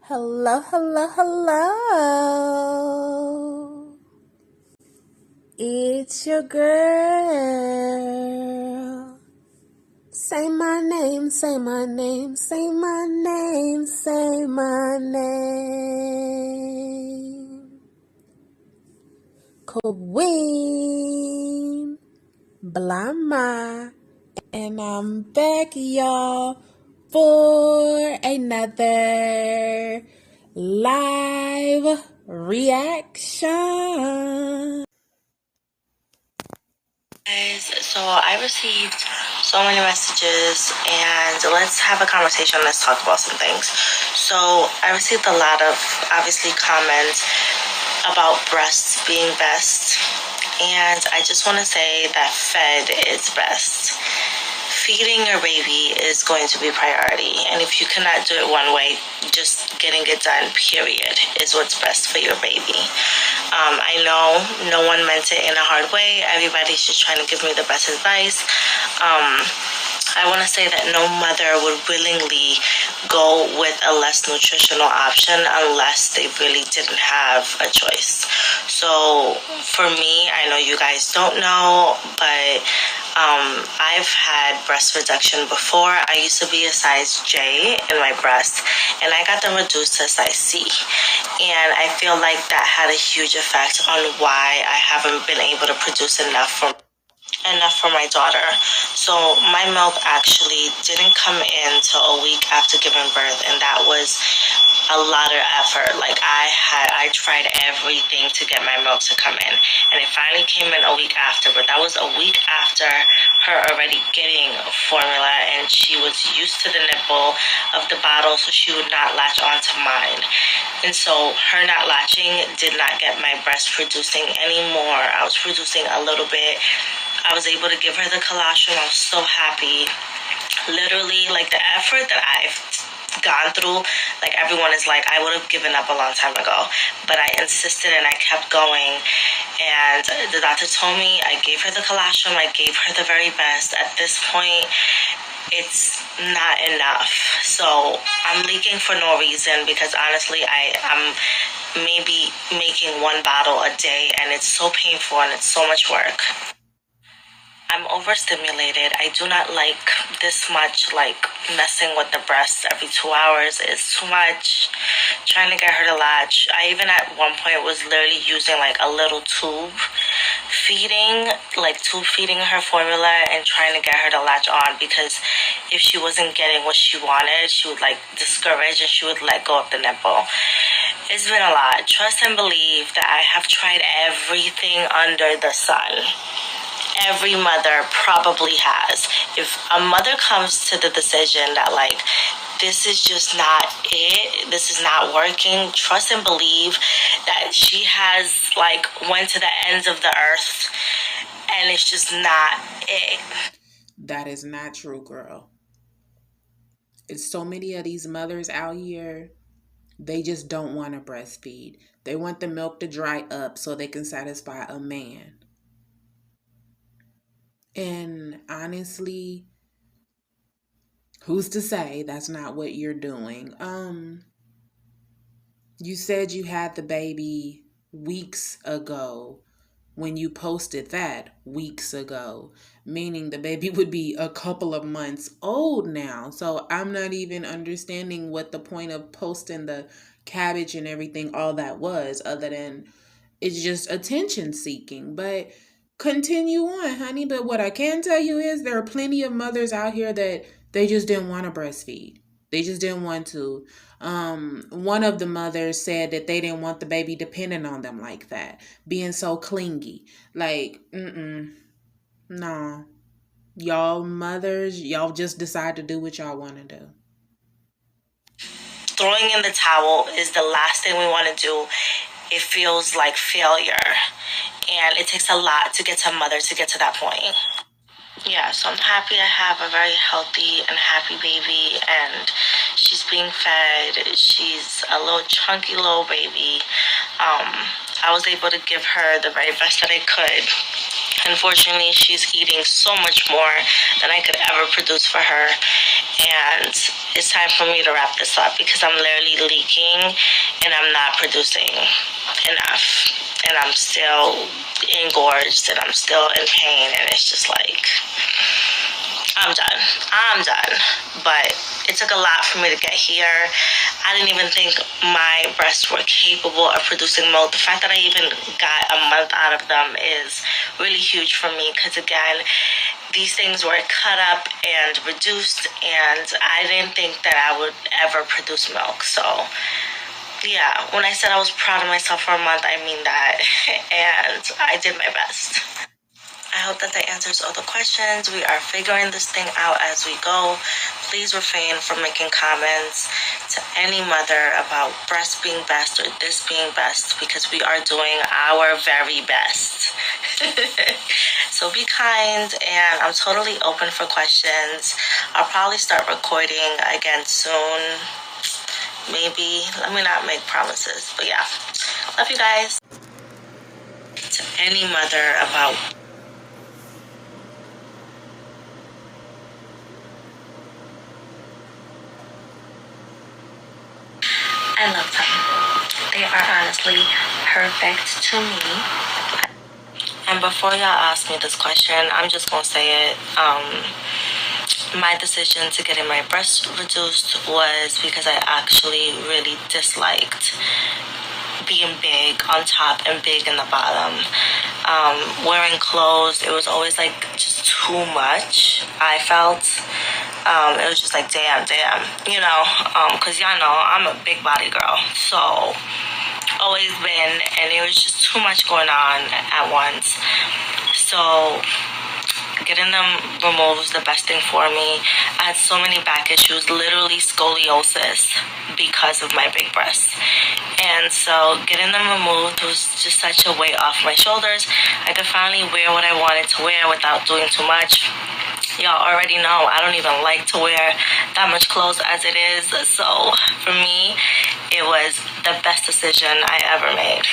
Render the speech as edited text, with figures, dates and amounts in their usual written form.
Hello, hello, hello. It's your girl. Say my name, say my name, say my name, say my name. Queen Blama. And I'm back, y'all, for another live reaction. Guys, so I received so many messages, and let's have a conversation. Let's talk about some things. So I received a lot of, obviously, comments about breasts being best, and I just want to say that fed is best. Feeding your baby is going to be priority, and if you cannot do it one way, just getting it done, period, is what's best for your baby. I know no one meant it in a hard way. Everybody's just trying to give me the best advice. I want to say that no mother would willingly go with a less nutritional option unless they really didn't have a choice. So for me, I know you guys don't know, but I've had breast reduction before. I used to be a size J in my breast, and I got them reduced to a size C. And I feel like that had a huge effect on why I haven't been able to produce enough for my daughter. So my milk actually didn't come in till a week after giving birth, and that was a lot of effort. Like I tried everything to get my milk to come in, and it finally came in a week after, but that was a week after her already getting formula, and she was used to the nipple of the bottle, so she would not latch onto mine. And so her not latching did not get my breast producing anymore. I was producing a little bit. I was able to give her the colostrum. I was so happy. Literally, like, the effort that I've gone through, like, everyone is like, I would have given up a long time ago, but I insisted and I kept going. And the doctor told me, I gave her the colostrum, I gave her the very best. At this point, it's not enough. So I'm leaking for no reason, because honestly, I'm maybe making one bottle a day, and it's so painful and it's so much work. I'm overstimulated. I do not like this much, like, messing with the breasts every 2 hours is too much. Trying to get her to latch. I even at one point was literally using like a little tube feeding her formula and trying to get her to latch on, because if she wasn't getting what she wanted, she would like discourage and she would let go of the nipple. It's been a lot. Trust and believe that I have tried everything under the sun. Every mother probably has. If a mother comes to the decision that, like, this is just not it, this is not working, trust and believe that she has, like, went to the ends of the earth and it's just not it. That is not true, girl. It's so many of these mothers out here, they just don't want to breastfeed. They want the milk to dry up so they can satisfy a man. And honestly, who's to say that's not what you're doing? You said you had the baby weeks ago when you posted that weeks ago, meaning the baby would be a couple of months old now. So I'm not even understanding what the point of posting the cabbage and everything, all that was, other than it's just attention seeking. But continue on, honey. But what I can tell you is there are plenty of mothers out here that they just didn't want to breastfeed. They just didn't want to. One of the mothers said that they didn't want the baby depending on them like that, being so clingy. Like, no. Y'all mothers, y'all just decide to do what y'all want to do. Throwing in the towel is the last thing we want to do. It feels like failure, and it takes a lot to get to mother to get to that point. yeah, so I'm happy I have a very healthy and happy baby, and she's being fed. She's a little chunky little baby. I was able to give her the very best that I could. Unfortunately, she's eating so much more than I could ever produce for her. And it's time for me to wrap this up because I'm literally leaking and I'm not producing enough. And I'm still engorged and I'm still in pain. And it's just like, I'm done. I'm done. But it took a lot for me to get here. I didn't even think my breasts were capable of producing milk. The fact that I even got a month out of them is really huge for me because, again, these things were cut up and reduced, and I didn't think that I would ever produce milk. So, yeah, when I said I was proud of myself for a month, I mean that. And I did my best. I hope that answers all the questions. We are figuring this thing out as we go. Please refrain from making comments to any mother about breast being best or this being best because we are doing our very best. So be kind, and I'm totally open for questions. I'll probably start recording again soon. Maybe. Let me not make promises. But yeah. Love you guys. To any mother about I love them. They are honestly perfect to me. And before y'all ask me this question, I'm just gonna say it. My decision to getting my breasts reduced was because I actually really disliked being big on top and big in the bottom. Wearing clothes, it was always like just too much, I felt. It was just like, damn, you know, because y'all know I'm a big body girl, so always been, and it was just too much going on at once. So getting them removed was the best thing for me. I had so many back issues, literally scoliosis, because of my big breasts. And so getting them removed was just such a weight off my shoulders. I could finally wear what I wanted to wear without doing too much. Y'all already know I don't even like to wear that much clothes as it is. So for me, it was the best decision I ever made.